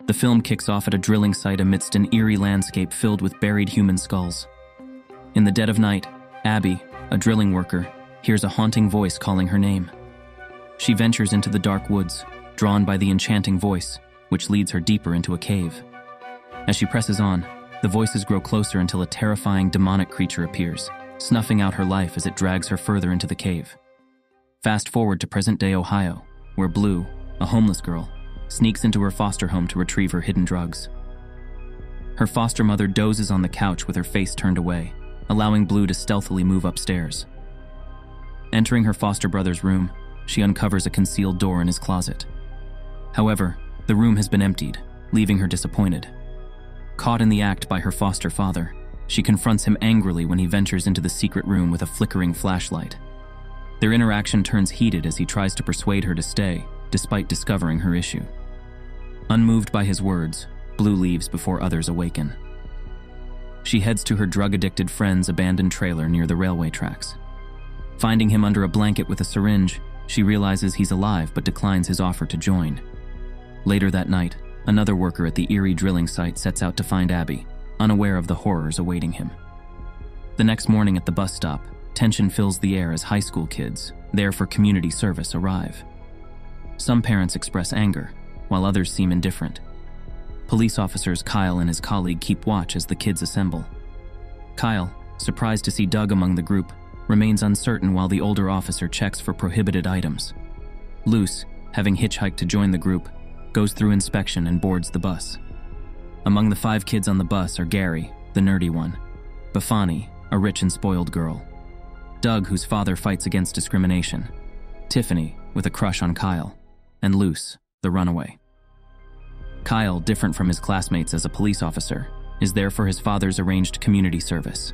The film kicks off at a drilling site amidst an eerie landscape filled with buried human skulls. In the dead of night, Abby, a drilling worker, hears a haunting voice calling her name. She ventures into the dark woods, drawn by the enchanting voice, which leads her deeper into a cave. As she presses on, the voices grow closer until a terrifying demonic creature appears, snuffing out her life as it drags her further into the cave. Fast forward to present-day Ohio, where Blue, a homeless girl, sneaks into her foster home to retrieve her hidden drugs. Her foster mother dozes on the couch with her face turned away, allowing Blue to stealthily move upstairs. Entering her foster brother's room, she uncovers a concealed door in his closet. However, the room has been emptied, leaving her disappointed. Caught in the act by her foster father, she confronts him angrily when he ventures into the secret room with a flickering flashlight. Their interaction turns heated as he tries to persuade her to stay, despite discovering her issue. Unmoved by his words, Blue leaves before others awaken. She heads to her drug-addicted friend's abandoned trailer near the railway tracks. Finding him under a blanket with a syringe, she realizes he's alive but declines his offer to join. Later that night, another worker at the eerie drilling site sets out to find Abby, unaware of the horrors awaiting him. The next morning at the bus stop, tension fills the air as high school kids, there for community service, arrive. Some parents express anger, while others seem indifferent. Police officers Kyle and his colleague keep watch as the kids assemble. Kyle, surprised to see Doug among the group, remains uncertain while the older officer checks for prohibited items. Luce, having hitchhiked to join the group, goes through inspection and boards the bus. Among the 5 kids on the bus are Gary, the nerdy one, Bafani, a rich and spoiled girl, Doug, whose father fights against discrimination, Tiffany, with a crush on Kyle, and Luce, the runaway. Kyle, different from his classmates as a police officer, is there for his father's arranged community service.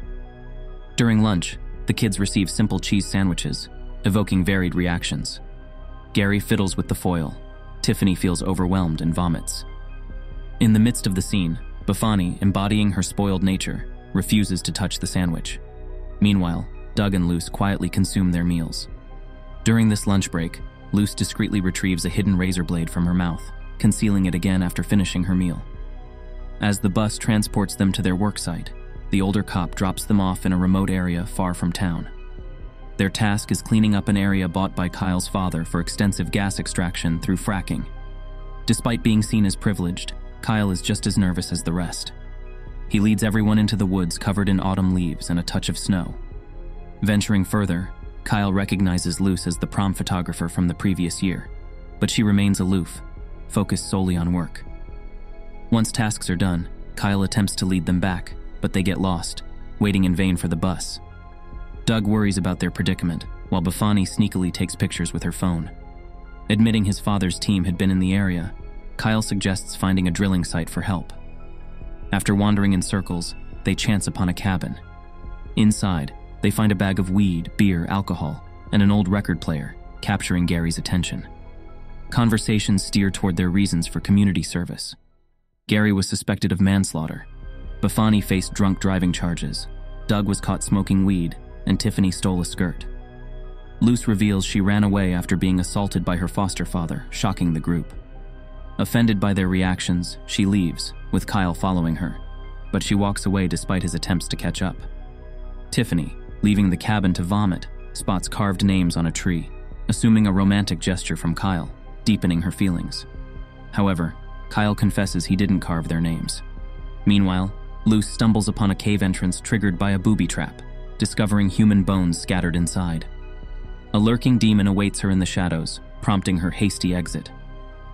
During lunch, the kids receive simple cheese sandwiches, evoking varied reactions. Gary fiddles with the foil. Tiffany feels overwhelmed and vomits. In the midst of the scene, Bafani, embodying her spoiled nature, refuses to touch the sandwich. Meanwhile, Doug and Luce quietly consume their meals. During this lunch break, Luce discreetly retrieves a hidden razor blade from her mouth, concealing it again after finishing her meal. As the bus transports them to their work site, the older cop drops them off in a remote area far from town. Their task is cleaning up an area bought by Kyle's father for extensive gas extraction through fracking. Despite being seen as privileged, Kyle is just as nervous as the rest. He leads everyone into the woods covered in autumn leaves and a touch of snow. Venturing further, Kyle recognizes Luce as the prom photographer from the previous year, but she remains aloof, focused solely on work. Once tasks are done, Kyle attempts to lead them back, but they get lost, waiting in vain for the bus. Doug worries about their predicament, while Bafani sneakily takes pictures with her phone. Admitting his father's team had been in the area, Kyle suggests finding a drilling site for help. After wandering in circles, they chance upon a cabin. Inside, they find a bag of weed, beer, alcohol, and an old record player, capturing Gary's attention. Conversations steer toward their reasons for community service. Gary was suspected of manslaughter. Bafani faced drunk driving charges. Doug was caught smoking weed, and Tiffany stole a skirt. Luce reveals she ran away after being assaulted by her foster father, shocking the group. Offended by their reactions, she leaves, with Kyle following her, but she walks away despite his attempts to catch up. Tiffany, leaving the cabin to vomit, spots carved names on a tree, assuming a romantic gesture from Kyle, deepening her feelings. However, Kyle confesses he didn't carve their names. Meanwhile, Luce stumbles upon a cave entrance triggered by a booby trap, discovering human bones scattered inside. A lurking demon awaits her in the shadows, prompting her hasty exit.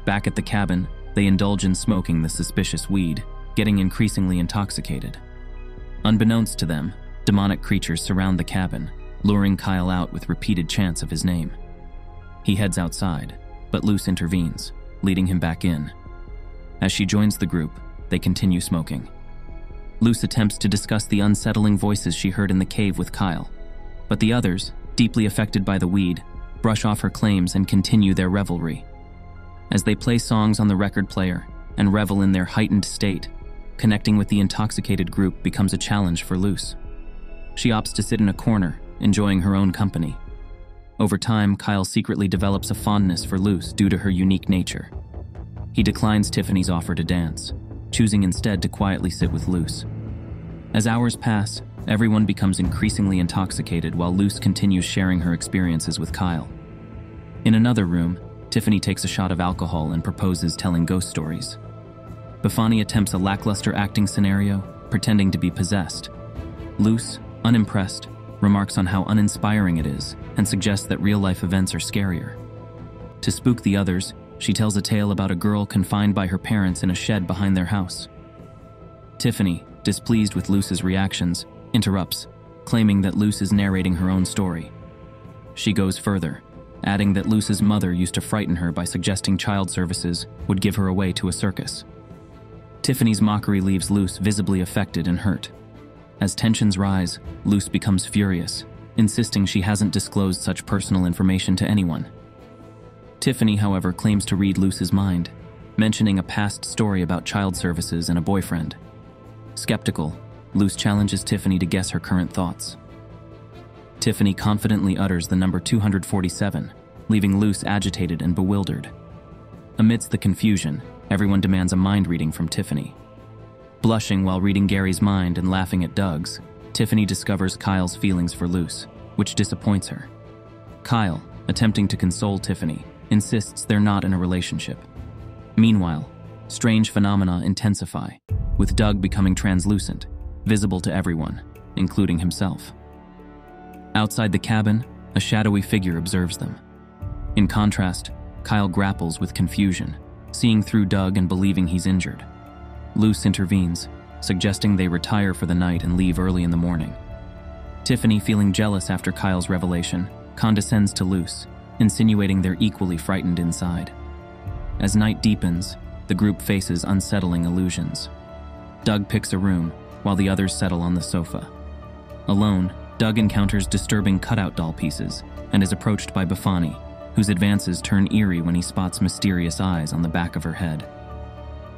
Back at the cabin, they indulge in smoking the suspicious weed, getting increasingly intoxicated. Unbeknownst to them, demonic creatures surround the cabin, luring Kyle out with repeated chants of his name. He heads outside, but Luce intervenes, leading him back in. As she joins the group, they continue smoking. Luce attempts to discuss the unsettling voices she heard in the cave with Kyle, but the others, deeply affected by the weed, brush off her claims and continue their revelry. As they play songs on the record player and revel in their heightened state, connecting with the intoxicated group becomes a challenge for Luce. She opts to sit in a corner, enjoying her own company. Over time, Kyle secretly develops a fondness for Luce due to her unique nature. He declines Tiffany's offer to dance, choosing instead to quietly sit with Luce. As hours pass, everyone becomes increasingly intoxicated while Luce continues sharing her experiences with Kyle. In another room, Tiffany takes a shot of alcohol and proposes telling ghost stories. Bafani attempts a lackluster acting scenario, pretending to be possessed. Luce, unimpressed, remarks on how uninspiring it is and suggests that real-life events are scarier. To spook the others, she tells a tale about a girl confined by her parents in a shed behind their house. Tiffany, displeased with Luce's reactions, interrupts, claiming that Luce is narrating her own story. She goes further, adding that Luce's mother used to frighten her by suggesting child services would give her away to a circus. Tiffany's mockery leaves Luce visibly affected and hurt. As tensions rise, Luce becomes furious, insisting she hasn't disclosed such personal information to anyone. Tiffany, however, claims to read Luce's mind, mentioning a past story about child services and a boyfriend. Skeptical, Luce challenges Tiffany to guess her current thoughts. Tiffany confidently utters the number 247, leaving Luce agitated and bewildered. Amidst the confusion, everyone demands a mind reading from Tiffany. Blushing while reading Gary's mind and laughing at Doug's, Tiffany discovers Kyle's feelings for Luce, which disappoints her. Kyle, attempting to console Tiffany, insists they're not in a relationship. Meanwhile, strange phenomena intensify, with Doug becoming translucent, visible to everyone, including himself. Outside the cabin, a shadowy figure observes them. In contrast, Kyle grapples with confusion, seeing through Doug and believing he's injured. Luce intervenes, suggesting they retire for the night and leave early in the morning. Tiffany, feeling jealous after Kyle's revelation, condescends to Luce, insinuating they're equally frightened inside. As night deepens, the group faces unsettling illusions. Doug picks a room, while the others settle on the sofa. Alone, Doug encounters disturbing cutout doll pieces and is approached by Bafani, whose advances turn eerie when he spots mysterious eyes on the back of her head.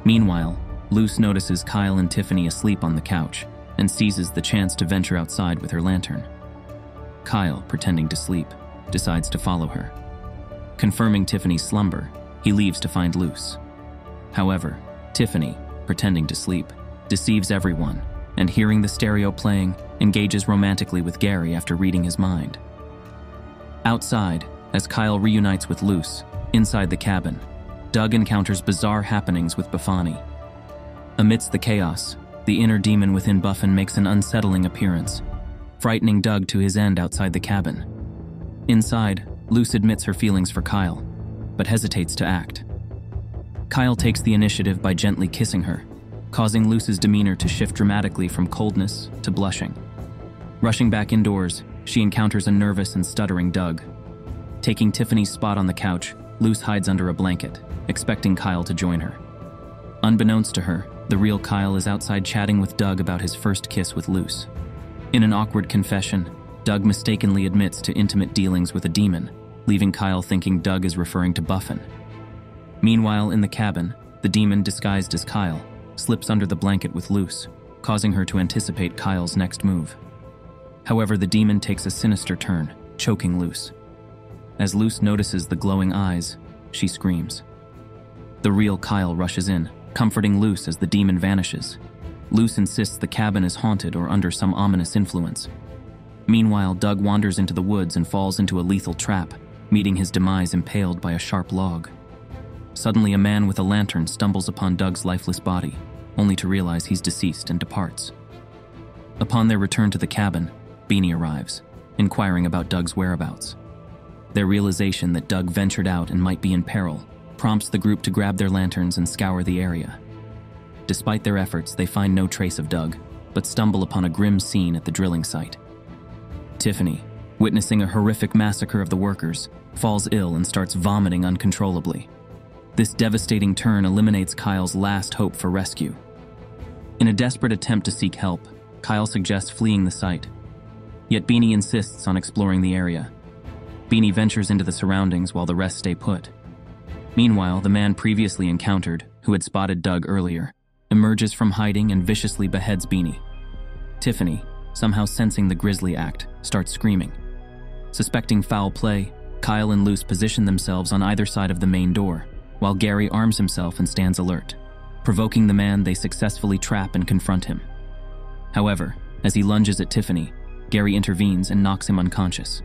Meanwhile, Luce notices Kyle and Tiffany asleep on the couch and seizes the chance to venture outside with her lantern. Kyle, pretending to sleep, decides to follow her. Confirming Tiffany's slumber, he leaves to find Luce. However, Tiffany, pretending to sleep, deceives everyone, and hearing the stereo playing, engages romantically with Gary after reading his mind. Outside, as Kyle reunites with Luce, inside the cabin, Doug encounters bizarre happenings with Bafani. Amidst the chaos, the inner demon within Buffin makes an unsettling appearance, frightening Doug to his end outside the cabin. Inside, Luce admits her feelings for Kyle, but hesitates to act. Kyle takes the initiative by gently kissing her, causing Luce's demeanor to shift dramatically from coldness to blushing. Rushing back indoors, she encounters a nervous and stuttering Doug. Taking Tiffany's spot on the couch, Luce hides under a blanket, expecting Kyle to join her. Unbeknownst to her, the real Kyle is outside chatting with Doug about his first kiss with Luce. In an awkward confession, Doug mistakenly admits to intimate dealings with a demon, leaving Kyle thinking Doug is referring to Buffin. Meanwhile, in the cabin, the demon, disguised as Kyle, slips under the blanket with Luce, causing her to anticipate Kyle's next move. However, the demon takes a sinister turn, choking Luce. As Luce notices the glowing eyes, she screams. The real Kyle rushes in, comforting Luce as the demon vanishes. Luce insists the cabin is haunted or under some ominous influence. Meanwhile, Doug wanders into the woods and falls into a lethal trap, meeting his demise impaled by a sharp log. Suddenly, a man with a lantern stumbles upon Doug's lifeless body, only to realize he's deceased and departs. Upon their return to the cabin, Beanie arrives, inquiring about Doug's whereabouts. Their realization that Doug ventured out and might be in peril prompts the group to grab their lanterns and scour the area. Despite their efforts, they find no trace of Doug, but stumble upon a grim scene at the drilling site. Tiffany, witnessing a horrific massacre of the workers, falls ill and starts vomiting uncontrollably. This devastating turn eliminates Kyle's last hope for rescue. In a desperate attempt to seek help, Kyle suggests fleeing the site. Yet Beanie insists on exploring the area. Beanie ventures into the surroundings while the rest stay put. Meanwhile, the man previously encountered, who had spotted Doug earlier, emerges from hiding and viciously beheads Beanie. Tiffany, somehow sensing the grisly act, starts screaming. Suspecting foul play, Kyle and Luce position themselves on either side of the main door, while Gary arms himself and stands alert. Provoking the man, they successfully trap and confront him. However, as he lunges at Tiffany, Gary intervenes and knocks him unconscious.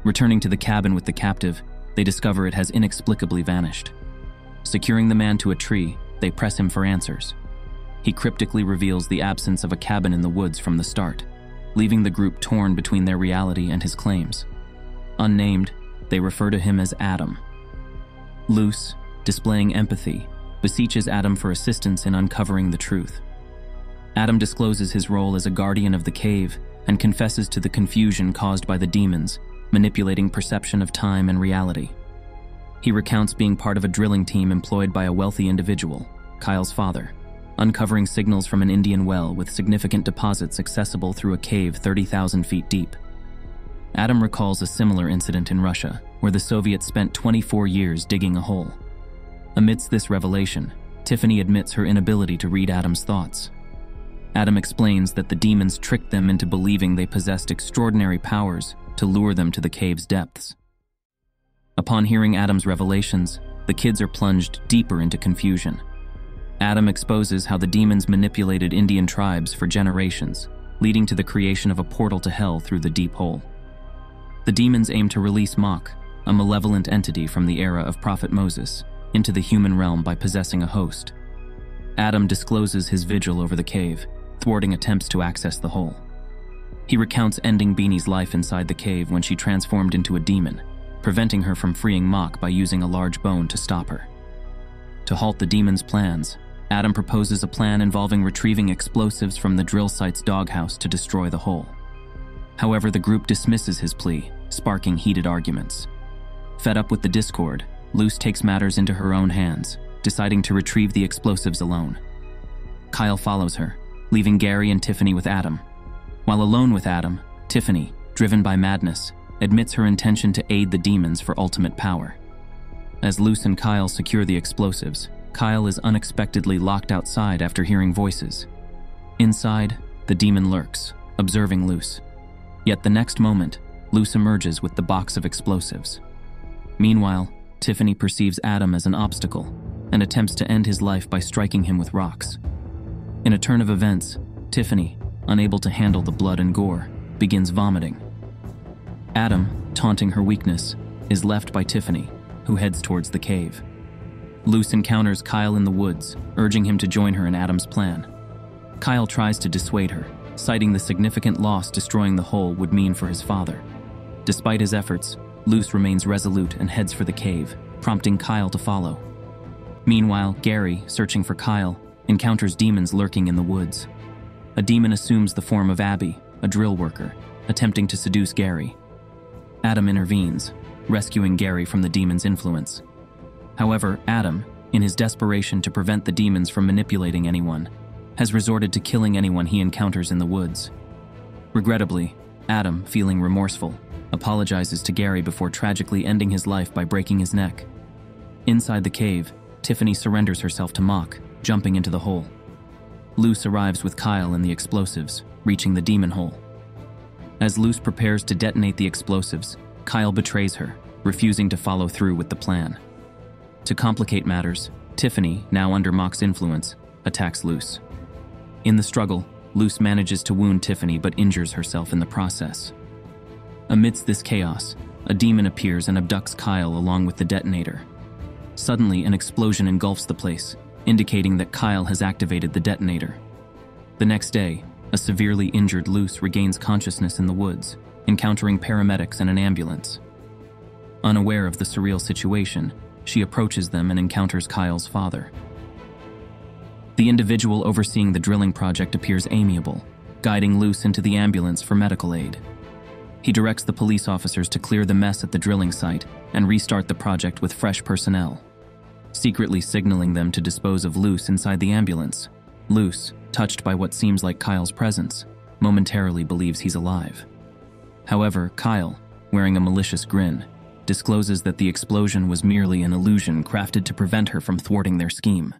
Returning to the cabin with the captive, they discover it has inexplicably vanished. Securing the man to a tree, they press him for answers. He cryptically reveals the absence of a cabin in the woods from the start, leaving the group torn between their reality and his claims. Unnamed, they refer to him as Adam. Luce, displaying empathy, beseeches Adam for assistance in uncovering the truth. Adam discloses his role as a guardian of the cave and confesses to the confusion caused by the demons, manipulating perception of time and reality. He recounts being part of a drilling team employed by a wealthy individual, Kyle's father, uncovering signals from an Indian well with significant deposits accessible through a cave 30,000 feet deep. Adam recalls a similar incident in Russia, where the Soviets spent 24 years digging a hole. Amidst this revelation, Tiffany admits her inability to read Adam's thoughts. Adam explains that the demons tricked them into believing they possessed extraordinary powers to lure them to the cave's depths. Upon hearing Adam's revelations, the kids are plunged deeper into confusion. Adam exposes how the demons manipulated Indian tribes for generations, leading to the creation of a portal to hell through the deep hole. The demons aim to release Mach, a malevolent entity from the era of Prophet Moses, into the human realm by possessing a host. Adam discloses his vigil over the cave, thwarting attempts to access the hole. He recounts ending Beanie's life inside the cave when she transformed into a demon, preventing her from freeing Mach by using a large bone to stop her. To halt the demon's plans, Adam proposes a plan involving retrieving explosives from the drill site's doghouse to destroy the hole. However, the group dismisses his plea, sparking heated arguments. Fed up with the discord, Luce takes matters into her own hands, deciding to retrieve the explosives alone. Kyle follows her, leaving Gary and Tiffany with Adam. While alone with Adam, Tiffany, driven by madness, admits her intention to aid the demons for ultimate power. As Luce and Kyle secure the explosives, Kyle is unexpectedly locked outside after hearing voices. Inside, the demon lurks, observing Luce. Yet the next moment, Luce emerges with the box of explosives. Meanwhile, Tiffany perceives Adam as an obstacle and attempts to end his life by striking him with rocks. In a turn of events, Tiffany, unable to handle the blood and gore, begins vomiting. Adam, taunting her weakness, is left by Tiffany, who heads towards the cave. Luce encounters Kyle in the woods, urging him to join her in Adam's plan. Kyle tries to dissuade her, citing the significant loss destroying the hole would mean for his father. Despite his efforts, Luce remains resolute and heads for the cave, prompting Kyle to follow. Meanwhile, Gary, searching for Kyle, encounters demons lurking in the woods. A demon assumes the form of Abby, a drill worker, attempting to seduce Gary. Adam intervenes, rescuing Gary from the demon's influence. However, Adam, in his desperation to prevent the demons from manipulating anyone, has resorted to killing anyone he encounters in the woods. Regrettably, Adam, feeling remorseful, apologizes to Gary before tragically ending his life by breaking his neck. Inside the cave, Tiffany surrenders herself to Mach, jumping into the hole. Luce arrives with Kyle and the explosives, reaching the demon hole. As Luce prepares to detonate the explosives, Kyle betrays her, refusing to follow through with the plan. To complicate matters, Tiffany, now under Mach's influence, attacks Luce. In the struggle, Luce manages to wound Tiffany but injures herself in the process. Amidst this chaos, a demon appears and abducts Kyle along with the detonator. Suddenly, an explosion engulfs the place, indicating that Kyle has activated the detonator. The next day, a severely injured Luce regains consciousness in the woods, encountering paramedics and an ambulance. Unaware of the surreal situation, she approaches them and encounters Kyle's father. The individual overseeing the drilling project appears amiable, guiding Luce into the ambulance for medical aid. He directs the police officers to clear the mess at the drilling site and restart the project with fresh personnel, secretly signaling them to dispose of Luce inside the ambulance. Luce, touched by what seems like Kyle's presence, momentarily believes he's alive. However, Kyle, wearing a malicious grin, discloses that the explosion was merely an illusion crafted to prevent her from thwarting their scheme.